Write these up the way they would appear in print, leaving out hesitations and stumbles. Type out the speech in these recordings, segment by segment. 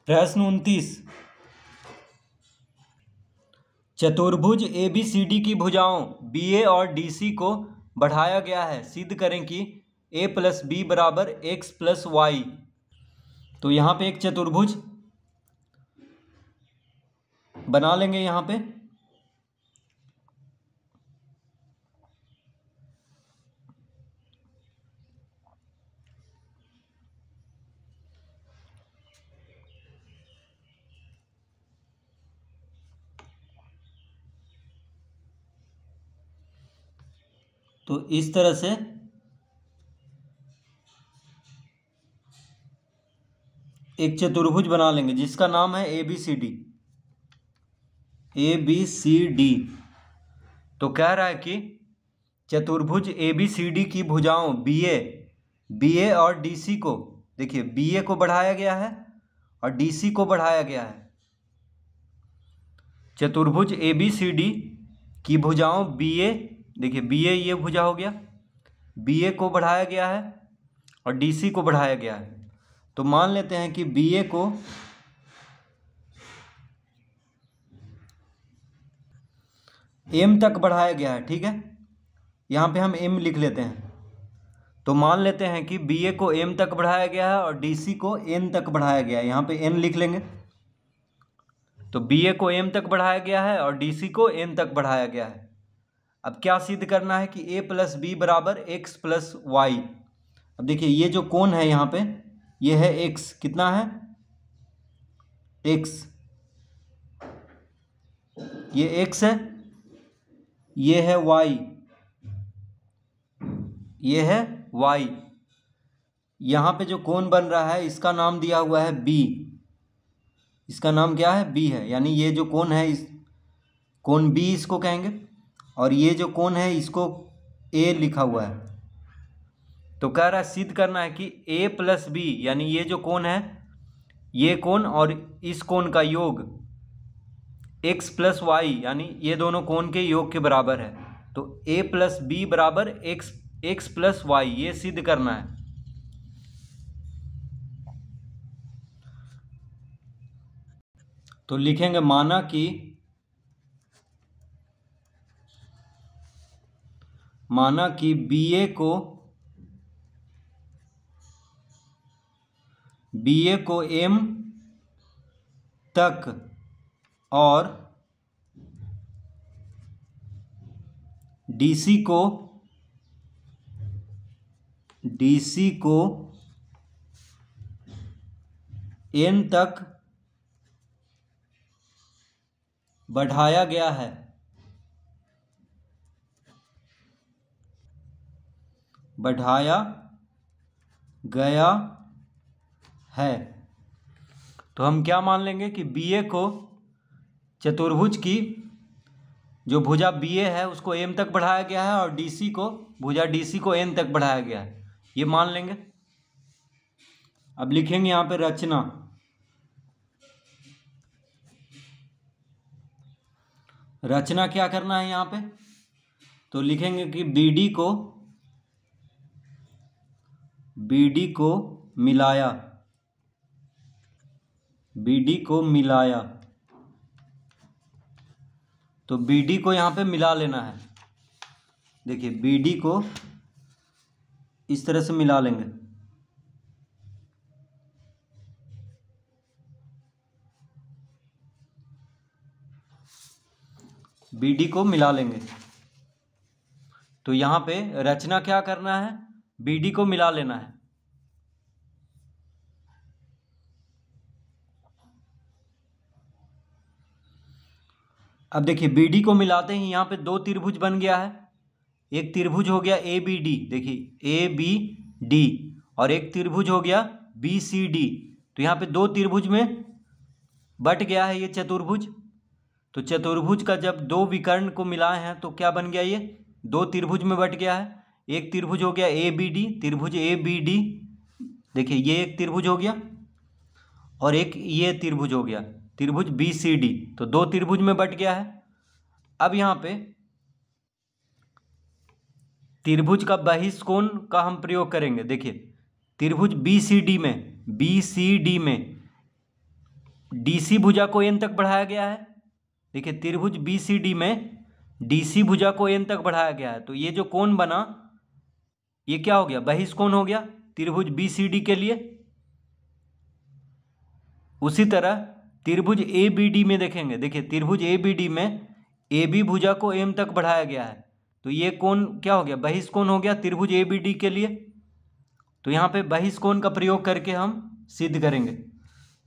प्रश्न 29। चतुर्भुज ABCD की भुजाओं BA और DC को बढ़ाया गया है, सिद्ध करें कि A प्लस बी बराबर X प्लस वाई। तो यहाँ पे एक चतुर्भुज बना लेंगे। यहाँ पे तो इस तरह से एक चतुर्भुज बना लेंगे जिसका नाम है ABCD। तो कह रहा है कि चतुर्भुज ABCD की भुजाओं BA और DC को, देखिए BA को बढ़ाया गया है और DC को बढ़ाया गया है। चतुर्भुज ABCD की भुजाओं BA, देखिए BA ये भुजा हो गया, BA को बढ़ाया गया है और DC को बढ़ाया गया है। तो मान लेते हैं कि BA को M तक बढ़ाया गया है, ठीक है। यहाँ पे हम M लिख लेते हैं। तो मान लेते हैं कि BA को M तक बढ़ाया गया है और DC को N तक बढ़ाया गया है। यहाँ पे N लिख लेंगे। तो BA को M तक बढ़ाया गया है और DC को N तक बढ़ाया गया है। अब क्या सिद्ध करना है कि A प्लस बी बराबर X प्लस वाई। अब देखिए ये जो कोण है यहाँ पे, ये है X, कितना है X, ये X है, ये है Y, ये है Y। यहाँ पे जो कोण बन रहा है इसका नाम दिया हुआ है B। इसका नाम क्या है? B है। यानी ये जो कोण है इस कोण B इसको कहेंगे और ये जो कोण है इसको A लिखा हुआ है। तो कह रहा है सिद्ध करना है कि A प्लस बी, यानी ये जो कोण है, ये कोण और इस कोण का योग X प्लस वाई, यानी ये दोनों कोण के योग के बराबर है। तो A प्लस बी बराबर X प्लस वाई, ये सिद्ध करना है। तो लिखेंगे माना कि BA को M तक और DC को N तक बढ़ाया गया है। तो हम क्या मान लेंगे कि BA को, चतुर्भुज की जो भुजा BA है उसको M तक बढ़ाया गया है और भुजा DC को N तक बढ़ाया गया है, ये मान लेंगे। अब लिखेंगे यहाँ पे रचना क्या करना है यहाँ पे? तो लिखेंगे कि BD को मिलाया। तो BD को यहाँ पे मिला लेना है। देखिए BD को इस तरह से मिला लेंगे। BD को मिला लेंगे। तो यहाँ पे रचना क्या करना है? BD को मिला लेना है। अब देखिए BD को मिलाते ही यहाँ पे दो त्रिभुज बन गया है। एक त्रिभुज हो गया ABD, देखिए ABD, और एक त्रिभुज हो गया BCD। तो यहाँ पे दो त्रिभुज में बट गया है ये चतुर्भुज। तो चतुर्भुज का जब दो विकर्ण को मिलाए हैं तो क्या बन गया? ये दो त्रिभुज में बट गया है। एक त्रिभुज हो गया ABD, त्रिभुज ABD, देखिए ये एक त्रिभुज हो गया, और एक ये त्रिभुज हो गया त्रिभुज BCD। तो दो त्रिभुज में बट गया है। अब यहाँ पे त्रिभुज का बहिष्कोण का हम प्रयोग करेंगे। देखिए त्रिभुज BCD में DC भुजा को n तक बढ़ाया गया है। देखिए त्रिभुज BCD में DC भुजा को n तक बढ़ाया गया है, तो ये जो कोण बना ये क्या हो गया, बहिष्कोण हो गया त्रिभुज BCD के लिए। उसी तरह त्रिभुज ABD में देखेंगे, देखिए त्रिभुज ABD में AB भुजा को m तक बढ़ाया गया है, तो ये कोण क्या हो गया, बहिष्कोण हो गया त्रिभुज ABD के लिए। तो यहाँ पे बहिष्कोण का प्रयोग करके हम सिद्ध करेंगे।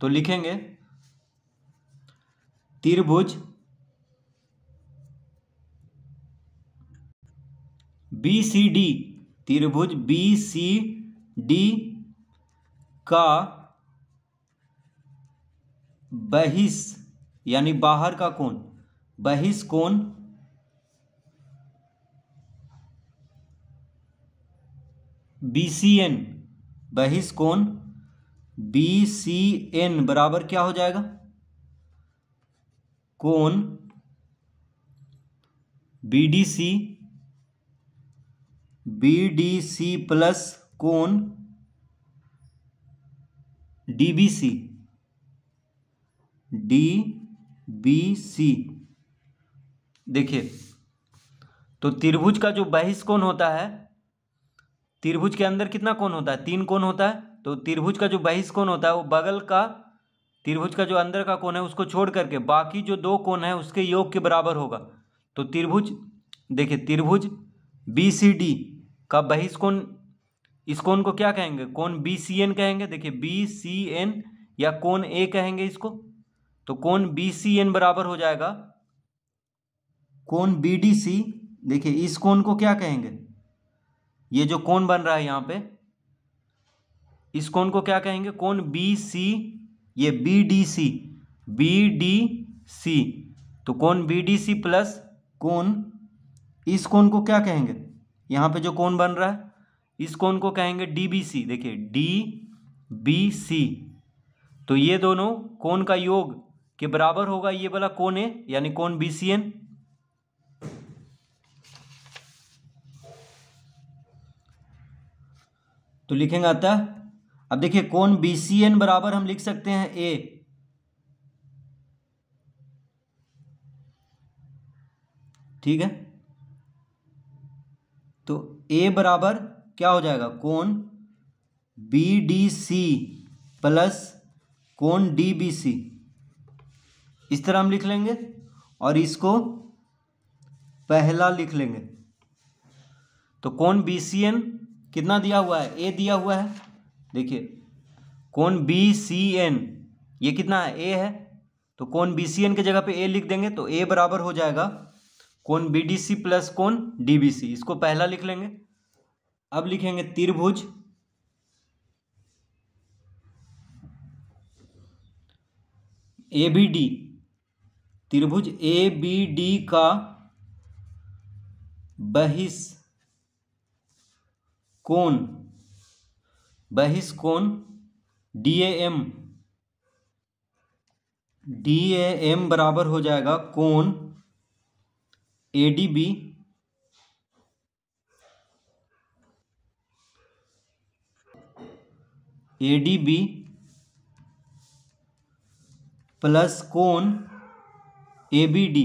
तो लिखेंगे त्रिभुज BCD, त्रिभुज BCD का बहिष यानी बाहर का कोण, बहिष्कोण BCN, बहिष्कोण BCN बराबर क्या हो जाएगा, कोण BDC प्लस कोण DBC। देखिए तो त्रिभुज का जो बहिष्कोण होता है, त्रिभुज के अंदर कितना कोण होता है, 3 कोण होता है। तो त्रिभुज का जो बहिष्कोण होता है वो बगल का त्रिभुज का जो अंदर का कोण है उसको छोड़ करके बाकी जो 2 कोण है उसके योग के बराबर होगा। तो त्रिभुज, देखिए त्रिभुज BCD का बहिष्कोण, इस कोण को क्या कहेंगे, कोण BCN कहेंगे। देखिए BCN या कोण A कहेंगे इसको। तो कोण BCN बराबर हो जाएगा कोण BDC। देखिए इस कोण को क्या कहेंगे, ये जो कोण बन रहा है यहाँ पे, इस कोण को क्या कहेंगे, कोण BC, ये BDC। तो कोण BDC प्लस कोण, इस कोण को क्या कहेंगे, यहाँ पे जो कोण बन रहा है इस कोण को कहेंगे DBC। देखिए DBC, तो ये दोनों कोण का योग के बराबर होगा ये वाला कोण है यानी कोण BCN। तो लिखेंगे अतः, अब देखिए कोण BCN बराबर हम लिख सकते हैं A, ठीक है। तो A बराबर क्या हो जाएगा, कोण BDC प्लस कोण DBC, इस तरह हम लिख लेंगे और इसको पहला लिख लेंगे। तो कोण BCN कितना दिया हुआ है, A दिया हुआ है। देखिए कोण BCN ये कितना है, A है। तो कोण BCN के जगह पे A लिख देंगे तो A बराबर हो जाएगा कोण BDC प्लस कोण DBC, इसको पहला लिख लेंगे। अब लिखेंगे त्रिभुज ABD, त्रिभुज ABD का बहिष्कोण DAM बराबर हो जाएगा कोण ADB प्लस कोण ABD।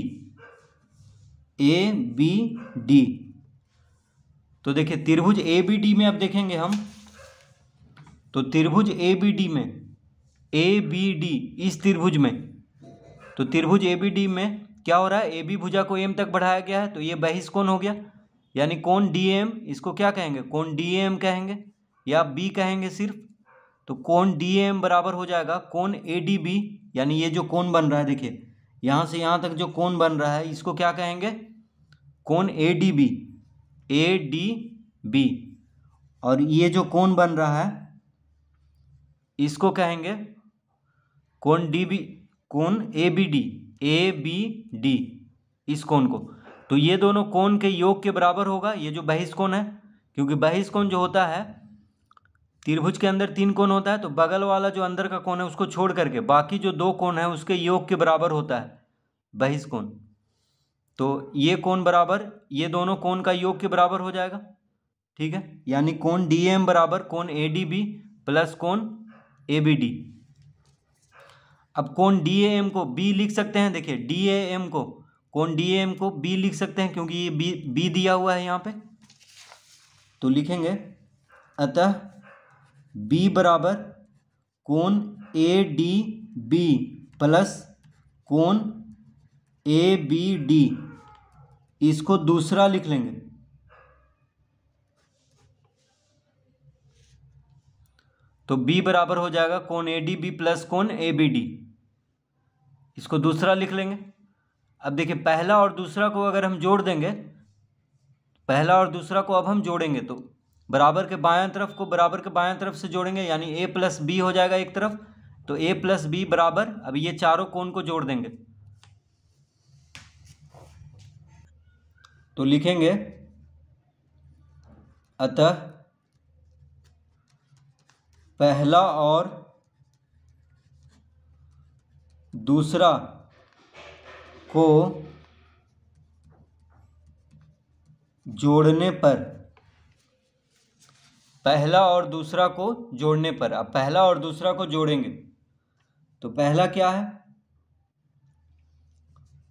तो देखिए त्रिभुज ABD में अब देखेंगे हम, तो त्रिभुज ABD में ABD, इस त्रिभुज में, तो त्रिभुज ABD में क्या हो रहा है, AB भुजा को M तक बढ़ाया गया है, तो ये बहिष्कोण हो गया यानी कोण DAM, इसको क्या कहेंगे, कोण DAM कहेंगे या B कहेंगे सिर्फ। तो कोण DAM बराबर हो जाएगा कोण ADB, यानी ये जो कोण बन रहा है, देखिए यहाँ से यहाँ तक जो कोण बन रहा है इसको क्या कहेंगे, कोण ADB। और ये जो कोण बन रहा है इसको कहेंगे कोण ABD, इस कोण को। तो ये दोनों कोण के योग के बराबर होगा ये जो बहिष्कोण है, क्योंकि बहिष्कोण जो होता है त्रिभुज के अंदर 3 कोण होता है, तो बगल वाला जो अंदर का कोण है उसको छोड़ करके बाकी जो 2 कोण है उसके योग के बराबर होता है बहिष्कोण। तो ये कोण बराबर ये दोनों कोण का योग के बराबर हो जाएगा, ठीक है। यानी कोण DAM बराबर कोण ADB प्लस कोण ABD। अब कोण डी ए एम को बी लिख सकते हैं। देखिए डी ए एम को, कोण डी ए एम को बी लिख सकते हैं क्योंकि ये बी दिया हुआ है यहाँ पे। तो लिखेंगे अतः बी बराबर कोण ए डी बी प्लस कोण ए बी डी, इसको दूसरा लिख लेंगे। तो B बराबर हो जाएगा कोण ए डी बी प्लस कोण ए बी डी, इसको दूसरा लिख लेंगे। अब देखिए पहला और दूसरा को अगर हम जोड़ देंगे, पहला और दूसरा को अब हम जोड़ेंगे तो बराबर के बायां तरफ को बराबर के बायां तरफ से जोड़ेंगे, यानी a प्लस बी हो जाएगा एक तरफ। तो a प्लस बी बराबर, अब ये चारों कोण को जोड़ देंगे तो लिखेंगे अतः पहला और दूसरा को जोड़ने पर, पहला और दूसरा को जोड़ने पर, अब पहला और दूसरा को जोड़ेंगे तो पहला क्या है,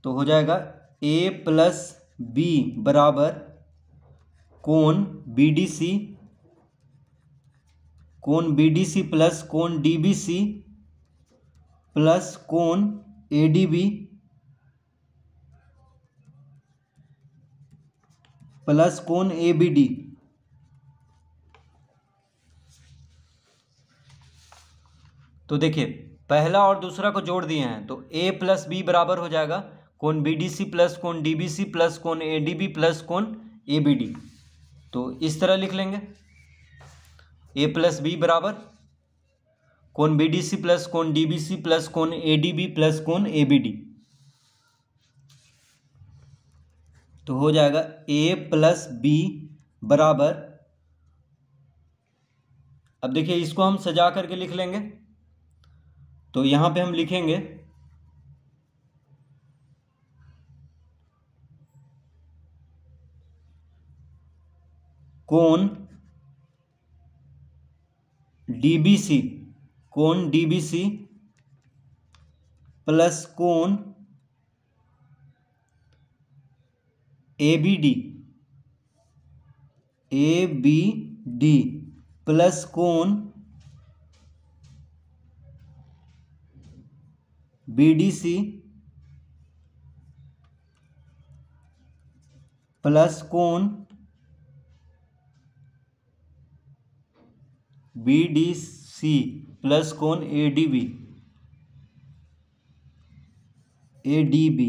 तो हो जाएगा a प्लस बी बराबर कोण बी डी सी, कोण बी डी सी प्लस कोण डी बी सी प्लस कोण ए डी बी प्लस कोण ए बी डी। तो देखिए पहला और दूसरा को जोड़ दिए हैं तो a प्लस बी बराबर हो जाएगा कोण बी डी सी प्लस कोण डी बी सी प्लस कोण ए डी बी प्लस कोण ए बी डी। तो इस तरह लिख लेंगे a प्लस बी बराबर कोण बी डी सी प्लस कोण डी बी सी प्लस कोण ए डी बी प्लस कोण ए बी डी। तो हो जाएगा a प्लस बी बराबर, अब देखिए इसको हम सजा करके लिख लेंगे। तो यहां पे हम लिखेंगे कोण डीबीसी, कोण डीबीसी प्लस कोण एबीडी, एबीडी प्लस कोण बीडीसी प्लस कोण बीडीसी प्लस कोण एडीबी, एडीबी,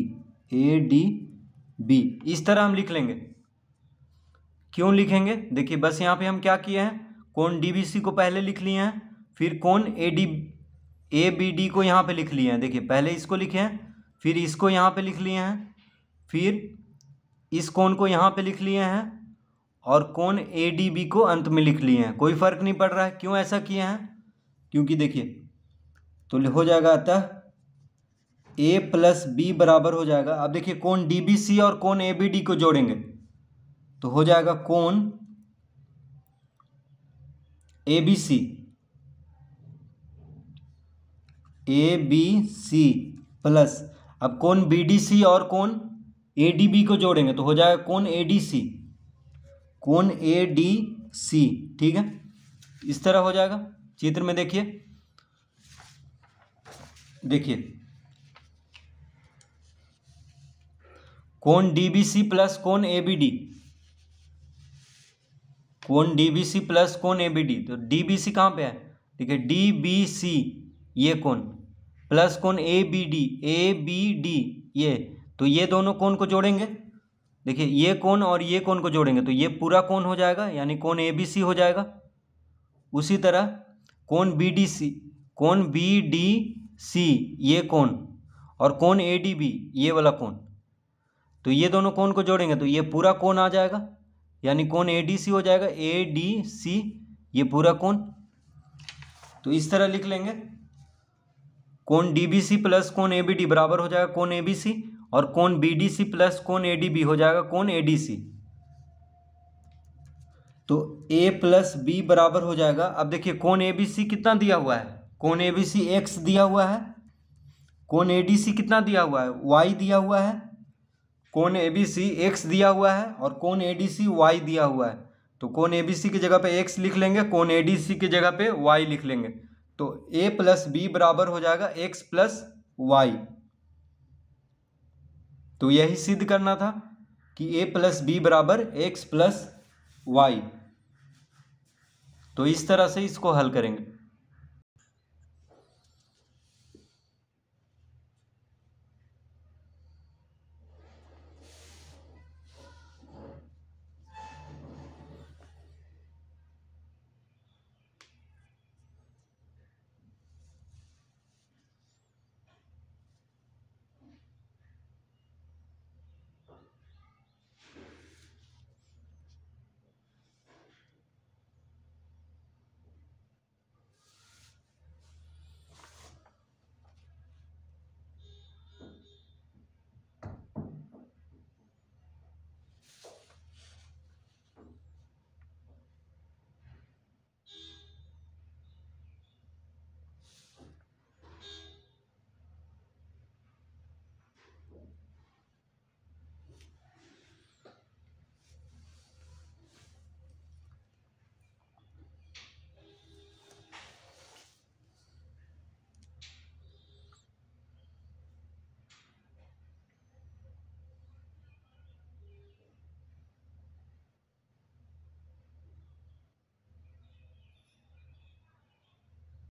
एडीबी। इस तरह हम लिख लेंगे। क्यों लिखेंगे, देखिए बस यहाँ पे हम क्या किए हैं, कोण डीबीसी को पहले लिख लिए हैं, फिर कोण एबीडी को यहाँ पे लिख लिए हैं। देखिए पहले इसको लिखे हैं, फिर इसको यहाँ पे लिख लिए हैं, फिर इस कोण को यहाँ पे लिख लिए हैं और कोण एडीबी को अंत में लिख लिए हैं। कोई फर्क नहीं पड़ रहा है। क्यों ऐसा किए हैं, क्योंकि देखिए तो हो जाएगा अतः a प्लस बी बराबर हो जाएगा, अब देखिए कोण डीबीसी और कोण एबीडी को जोड़ेंगे तो हो जाएगा कोण एबीसी, एबीसी प्लस, अब कोण बीडीसी और कोण एडीबी को जोड़ेंगे तो हो जाएगा कोण एडीसी, कोण एडीसी। ठीक है, इस तरह हो जाएगा। चित्र में देखिए, देखिए कोण डीबीसी प्लस कोण एबीडी, कोण डीबीसी प्लस कोण एबीडी। तो डीबीसी कहाँ पे है, देखिए डीबीसी ये कोण प्लस कोण एबीडी, एबीडी ये, तो ये दोनों कोण को जोड़ेंगे। देखिए ये कोण और ये कोण को जोड़ेंगे तो ये पूरा कोण हो जाएगा, यानी कोण एबीसी हो जाएगा। उसी तरह कोण बीडीसी, कोण बीडीसी ये कोण और कोण एडीबी ये वाला कोण, तो ये दोनों कोण को जोड़ेंगे तो ये पूरा कोण आ जाएगा, यानी कोण एडीसी हो जाएगा, एडीसी ये पूरा कोण। तो इस तरह लिख लेंगे कोण डीबीसी प्लस कोण एबीडी बराबर हो जाएगा कोण एबीसी और कोण बीडीसी प्लस कोण एडीबी हो जाएगा कोण एडीसी। तो a प्लस बी बराबर हो जाएगा, अब देखिए कोण एबीसी कितना दिया हुआ है, कोण एबीसी x दिया हुआ है कोण एडीसी कितना दिया हुआ है, वाई दिया हुआ है, कोण एबीसी एक्स दिया हुआ है और कोण एडीसी वाई दिया हुआ है। तो कोण एबीसी की जगह पे एक्स लिख लेंगे, कोण एडीसी की जगह पे वाई लिख लेंगे। तो ए प्लस बी बराबर हो जाएगा एक्स प्लस वाई। तो यही सिद्ध करना था कि ए प्लस बी बराबर एक्स प्लस वाई। तो इस तरह से इसको हल करेंगे।